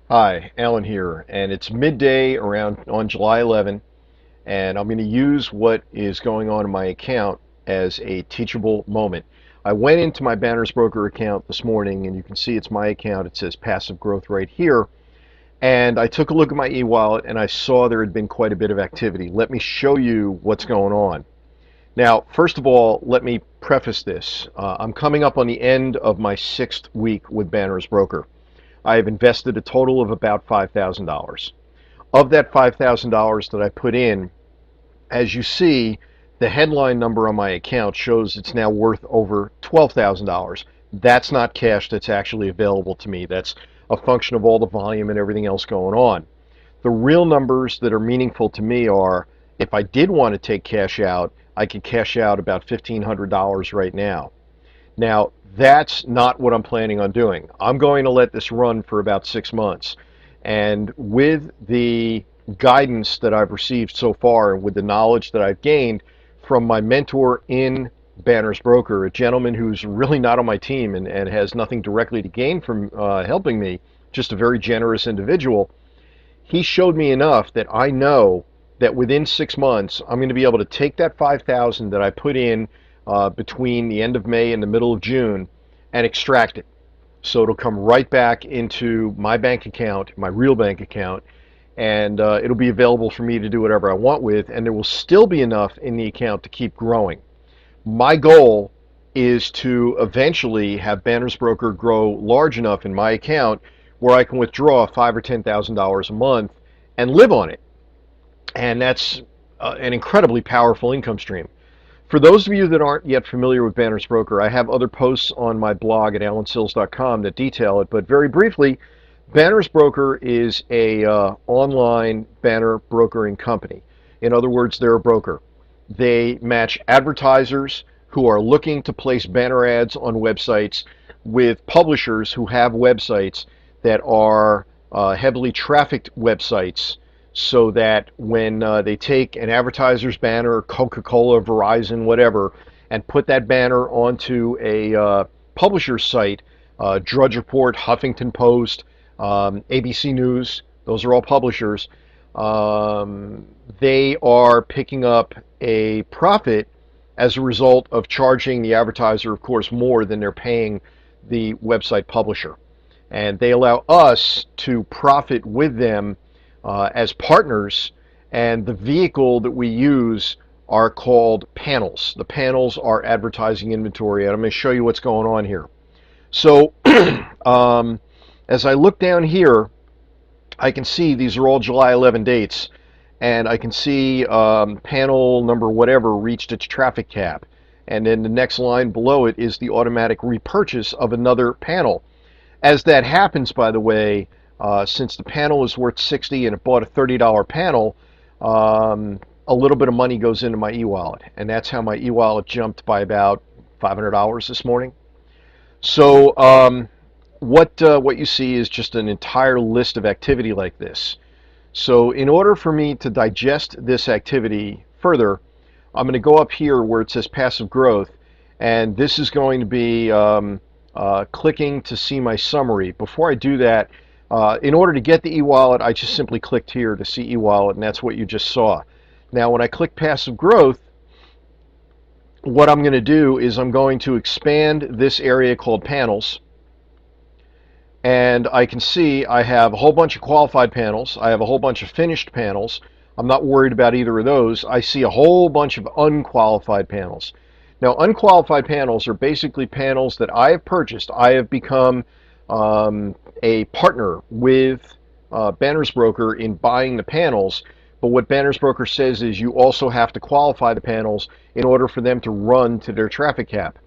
Hi, Alan here, and it's midday around on July 11, and I'm going to use what is going on in my account as a teachable moment. I went into my Banners Broker account this morning, and you can see it's my account. It says passive growth right here, and I took a look at my e-wallet, and I saw there had been quite a bit of activity. Let me show you what's going on. Now, first of all, let me preface this. I'm coming up on the end of my 6th week with Banners Broker. I have invested a total of about $5,000. Of that $5,000 that I put in, as you see, the headline number on my account shows it's now worth over $12,000. That's not cash that's actually available to me. That's a function of all the volume and everything else going on. The real numbers that are meaningful to me are if I did want to take cash out, I could cash out about $1,500 right now. Now, that's not what I'm planning on doing. I'm going to let this run for about 6 months. And with the guidance that I've received so far, and with the knowledge that I've gained from my mentor in Banners Broker, a gentleman who's really not on my team and has nothing directly to gain from helping me, just a very generous individual, he showed me enough that I know that within 6 months, I'm going to be able to take that 5,000 that I put in between the end of May and the middle of June and extract it. So it'll come right back into my bank account, my real bank account, and it'll be available for me to do whatever I want with, and there will still be enough in the account to keep growing. My goal is to eventually have Banners Broker grow large enough in my account where I can withdraw $5,000 or $10,000 a month and live on it. And that's an incredibly powerful income stream. For those of you that aren't yet familiar with Banners Broker, I have other posts on my blog at alansills.com that detail it, but very briefly, Banners Broker is a online banner brokering company. In other words, they're a broker. They match advertisers who are looking to place banner ads on websites with publishers who have websites that are heavily trafficked websites, so that when they take an advertiser's banner, Coca-Cola, Verizon, whatever, and put that banner onto a publisher's site, Drudge Report, Huffington Post, ABC News, those are all publishers, they are picking up a profit as a result of charging the advertiser, of course, more than they're paying the website publisher. And they allow us to profit with them as partners, and the vehicle that we use are called panels. The panels are advertising inventory, and I'm going to show you what's going on here. So as I look down here, I can see these are all July 11 dates, and I can see panel number whatever reached its traffic cap, and then the next line below it is the automatic repurchase of another panel. As that happens, by the way, since the panel is worth 60 and it bought a $30 panel, a little bit of money goes into my e-wallet, and that's how my e-wallet jumped by about $500 this morning. So what you see is just an entire list of activity like this. So in order for me to digest this activity further, I'm going to go up here where it says passive growth, and this is going to be clicking to see my summary. Before I do that, in order to get the e-wallet, I just simply clicked here to see e-wallet, and that's what you just saw. Now when I click passive growth, what I'm going to do is I'm going to expand this area called panels, and I can see I have a whole bunch of qualified panels. I have a whole bunch of finished panels. I'm not worried about either of those. I see a whole bunch of unqualified panels. Now, unqualified panels are basically panels that I have purchased. I have become a partner with Banners Broker in buying the panels, but what Banners Broker says is you also have to qualify the panels in order for them to run to their traffic cap.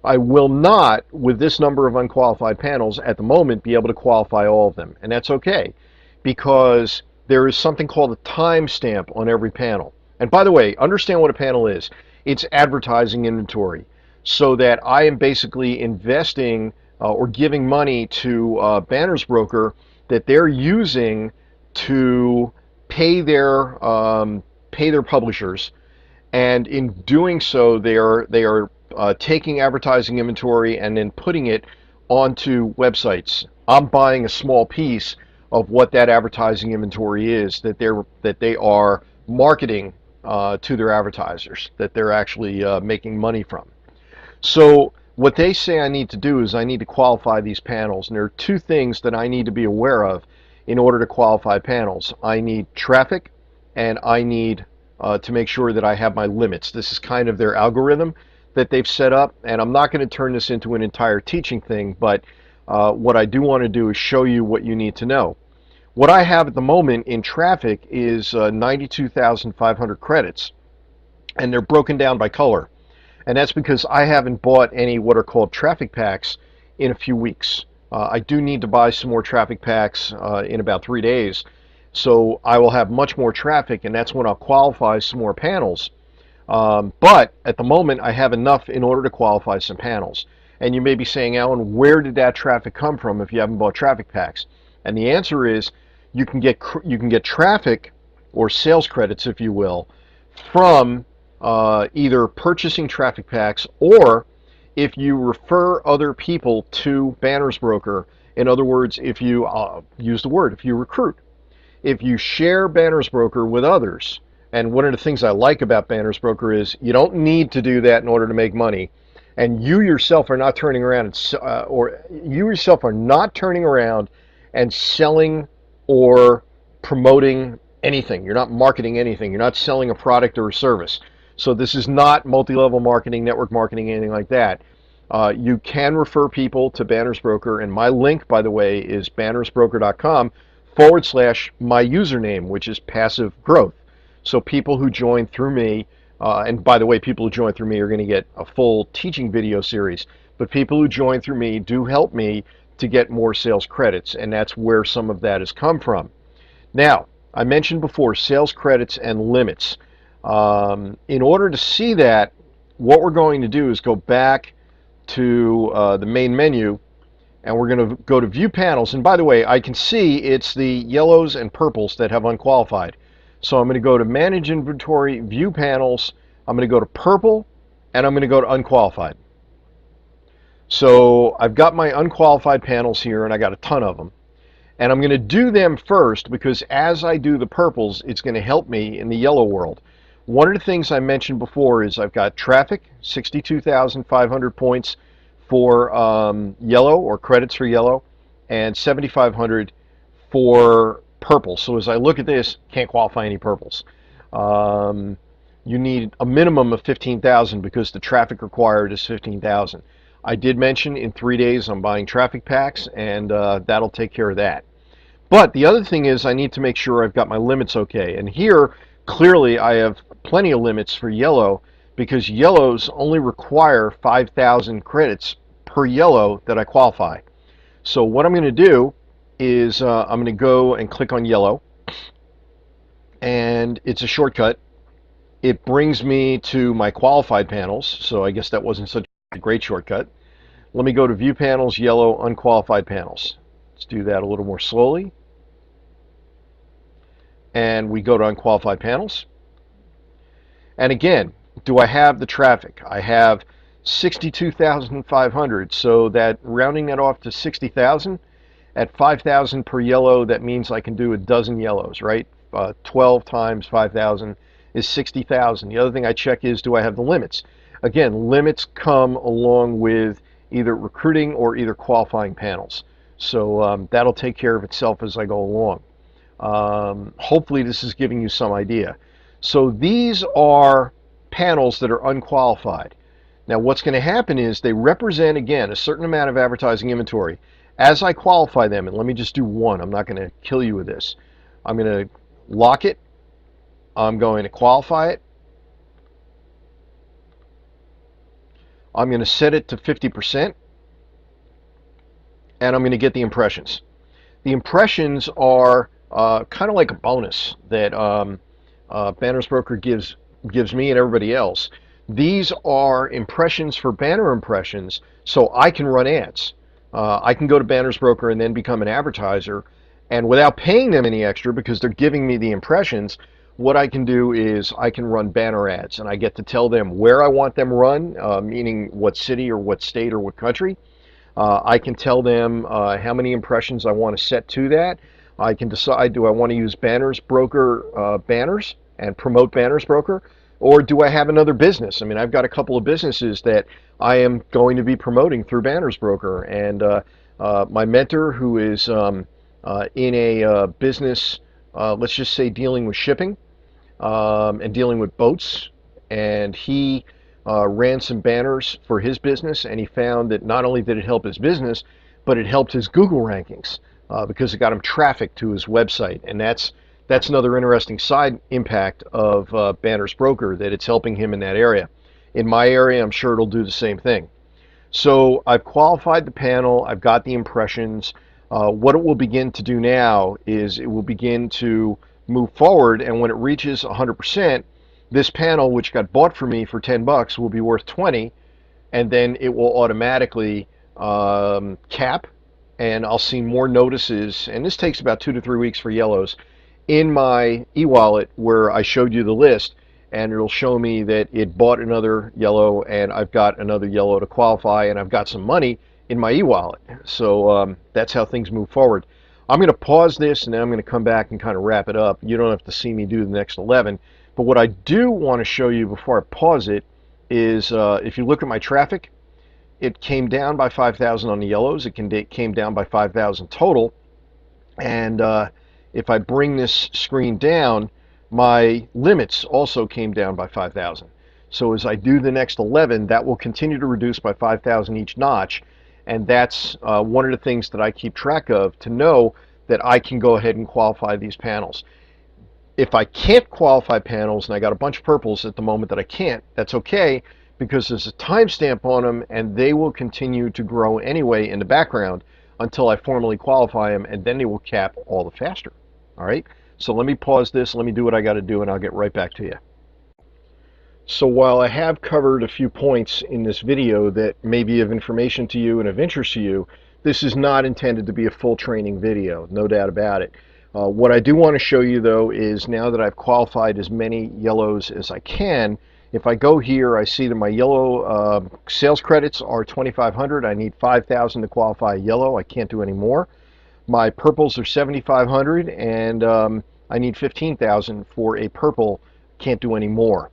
I will not, with this number of unqualified panels at the moment, be able to qualify all of them, and that's okay, because there is something called a timestamp on every panel. And by the way, understand what a panel is. It's advertising inventory, so that I am basically investing or giving money to Banners Broker that they're using to pay their publishers, and in doing so, they are taking advertising inventory and then putting it onto websites. I'm buying a small piece of what that advertising inventory is that they are marketing to their advertisers, that they're actually making money from. So what they say I need to do is I need to qualify these panels, and there are two things that I need to be aware of in order to qualify panels. I need traffic, and I need to make sure that I have my limits. This is kind of their algorithm that they've set up, and I'm not going to turn this into an entire teaching thing, but what I do want to do is show you what you need to know. What I have at the moment in traffic is 92,500 credits, and they're broken down by color. And that's because I haven't bought any what are called traffic packs in a few weeks. I do need to buy some more traffic packs in about 3 days. So I will have much more traffic, and that's when I'll qualify some more panels. But at the moment, I have enough in order to qualify some panels. And you may be saying, Alan, where did that traffic come from if you haven't bought traffic packs? And the answer is you can get traffic or sales credits, if you will, from either purchasing traffic packs, or if you refer other people to Banners Broker. In other words, if you use the word, if you recruit, if you share Banners Broker with others. And one of the things I like about Banners Broker is you don't need to do that in order to make money, and you yourself are not turning around and selling or promoting anything. You're not marketing anything. You're not selling a product or a service. So this is not multi-level marketing, network marketing, anything like that. You can refer people to Banners Broker, and my link, by the way, is bannersbroker.com/my username, which is passive growth. So people who join through me, and by the way, people who join through me are going to get a full teaching video series, but people who join through me do help me to get more sales credits, and that's where some of that has come from. Now, I mentioned before sales credits and limits. In order to see that, what we're going to do is go back to the main menu, and we're going to go to View Panels. And by the way, I can see it's the yellows and purples that have unqualified. So I'm going to go to Manage Inventory, View Panels, I'm going to go to Purple, and I'm going to go to Unqualified. So I've got my unqualified panels here, and I got a ton of them. And I'm going to do them first because as I do the purples, it's going to help me in the yellow world. One of the things I mentioned before is I've got traffic, 62,500 points for yellow, or credits for yellow, and 7,500 for purple. So as I look at this, can't qualify any purples. You need a minimum of 15,000 because the traffic required is 15,000. I did mention in 3 days I'm buying traffic packs, and that'll take care of that. But the other thing is I need to make sure I've got my limits okay. And here, clearly, I have plenty of limits for yellow because yellows only require 5,000 credits per yellow that I qualify. So what I'm going to do is I'm going to go and click on yellow, and it's a shortcut. It brings me to my qualified panels, so I guess that wasn't such a great shortcut. Let me go to View Panels, Yellow, Unqualified Panels. Let's do that a little more slowly. And we go to Unqualified Panels. And again, do I have the traffic? I have 62,500, so that rounding that off to 60,000, at 5,000 per yellow, that means I can do a dozen yellows, right? 12 times 5,000 is 60,000. The other thing I check is, do I have the limits? Again, limits come along with either recruiting or either qualifying panels. So that'll take care of itself as I go along. Hopefully this is giving you some idea. So these are panels that are unqualified. Now what's going to happen is they represent, again, a certain amount of advertising inventory. As I qualify them, and let me just do one, I'm not going to kill you with this. I'm going to lock it. I'm going to qualify it. I'm going to set it to 50%. And I'm going to get the impressions. The impressions are kind of like a bonus that Banners Broker gives me and everybody else. These are impressions for banner impressions, so I can run ads. I can go to Banners Broker and then become an advertiser, and without paying them any extra because they're giving me the impressions, what I can do is I can run banner ads, and I get to tell them where I want them run, meaning what city or what state or what country. I can tell them how many impressions I want to set to that. I can decide, do I want to use Banners Broker banners and promote Banners Broker, or do I have another business? I mean, I've got a couple of businesses that I am going to be promoting through Banners Broker, and my mentor, who is in a business, let's just say dealing with shipping and dealing with boats, and he ran some banners for his business, and he found that not only did it help his business, but it helped his Google rankings because it got him traffic to his website, and that's another interesting side impact of Banners Broker, that it's helping him in that area. In my area, I'm sure it'll do the same thing. So I've qualified the panel, I've got the impressions. What it will begin to do now is it will begin to move forward, and when it reaches 100%, this panel, which got bought for me for 10 bucks, will be worth 20, and then it will automatically cap, and I'll see more notices, and this takes about 2 to 3 weeks for yellows, in my e-wallet where I showed you the list, and it'll show me that it bought another yellow, and I've got another yellow to qualify, and I've got some money in my e-wallet. So that's how things move forward. I'm going to pause this, and then I'm going to come back and kind of wrap it up. You don't have to see me do the next 11, but what I do want to show you before I pause it is if you look at my traffic, it came down by 5,000 on the yellows. It came down by 5,000 total, and if I bring this screen down, my limits also came down by 5,000. So as I do the next 11, that will continue to reduce by 5,000 each notch, and that's one of the things that I keep track of to know that I can go ahead and qualify these panels. If I can't qualify panels, and I got a bunch of purples at the moment that I can't, that's okay, because there's a timestamp on them, and they will continue to grow anyway in the background until I formally qualify them, and then they will cap all the faster. All right, so let me pause this, let me do what I got to do, and I'll get right back to you. So while I have covered a few points in this video that may be of information to you and of interest to you, this is not intended to be a full training video, no doubt about it. What I do want to show you, though, is now that I've qualified as many yellows as I can, if I go here, I see that my yellow sales credits are 2,500. I need 5,000 to qualify a yellow. I can't do any more. My purples are 7,500, and I need 15,000 for a purple. Can't do any more.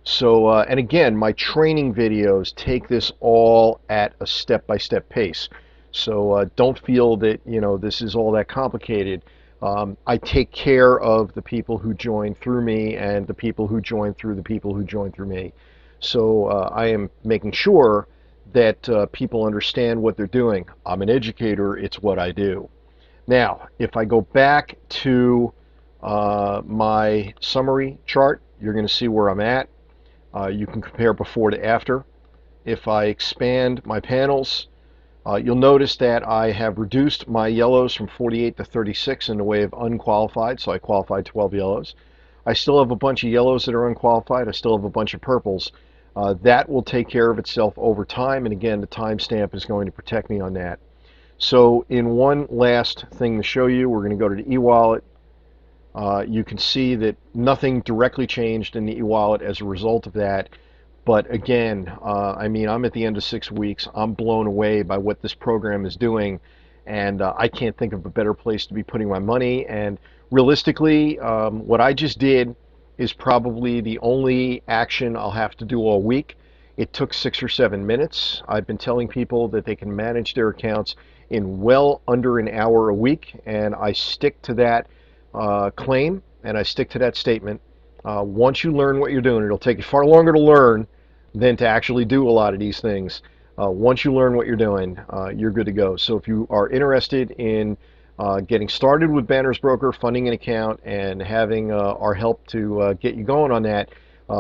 So, and again, my training videos take this all at a step-by-step pace. So don't feel that, you know, this is all that complicated. I take care of the people who join through me and the people who join through the people who join through me. So I am making sure that people understand what they're doing. I'm an educator. It's what I do. Now, if I go back to my summary chart, you're going to see where I'm at. You can compare before to after. If I expand my panels, you'll notice that I have reduced my yellows from 48 to 36 in the way of unqualified, so I qualified 12 yellows. I still have a bunch of yellows that are unqualified. I still have a bunch of purples. That will take care of itself over time, and again, the timestamp is going to protect me on that. So in one last thing to show you, we're going to go to the e-wallet. You can see that nothing directly changed in the e-wallet as a result of that. But again, I mean, I'm at the end of 6 weeks. I'm blown away by what this program is doing, and I can't think of a better place to be putting my money. And realistically, what I just did is probably the only action I'll have to do all week. It took 6 or 7 minutes. I've been telling people that they can manage their accounts in well under an hour a week, and I stick to that claim, and I stick to that statement. Once you learn what you're doing, it'll take you far longer to learn than to actually do a lot of these things. Once you learn what you're doing, you're good to go. So if you are interested in getting started with Banners Broker, funding an account, and having our help to get you going on that,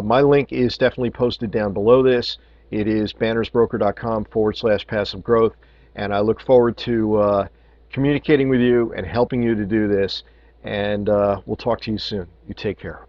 my link is definitely posted down below this. It is bannersbroker.com/passive growth, and I look forward to communicating with you and helping you to do this, and we'll talk to you soon. You take care.